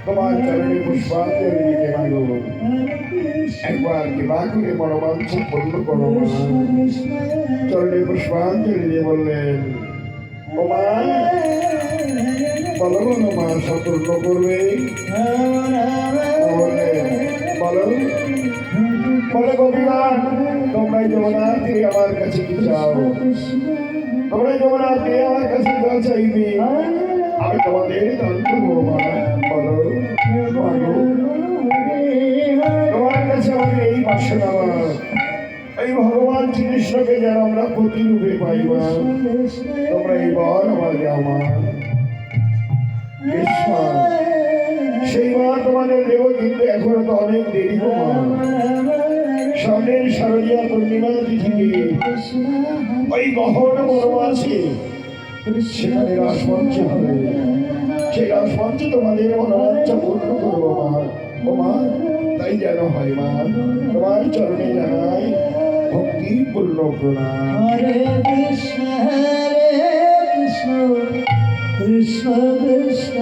তোমার চরণে পুষ্পাঞ্জলি দিতে পারো একবার কৃপা করে মনোবাঞ্ছ পূর্ণ করো মা। চরণে পুষ্পাঞ্জলি দিয়ে বললেন ও মা বলো বলো মা সম্পূর্ণ করবে বললেন বলো বলে গোপীগণ তোমরাই যমুনার তীরে আমার কাছে কি চাও? তোমরাই যমুনার তীরে আমার কাছে যা চাইবে আমি তোমাদের দান করবো মা। বলো তোমার কাছে আমাদের এই বাসনা এই ভগবান শ্রীকৃষ্ণকে যেন আমরা প্রতিরূপে পাইবা তোমরা এই বল আমার মা সেই মা তোমাদের দেব কিন্তু এখনো তো অনেক দেরি গো মা। সামনের শারদীয়া পূর্ণিমা তিথিতে ওই গহন বড় আছে সেখানে রাসমঞ্চ হবে। সেই রাসমঞ্চে তোমাদের মনোবাঞ্ছা পূর্ণ করবো মা। ও মা তাই যেন হয় মা। তোমার চরণে জানাই ভক্তিপূর্ণ প্রণাম। হরে কৃষ্ণ কৃষ্ণ কৃষ্ণ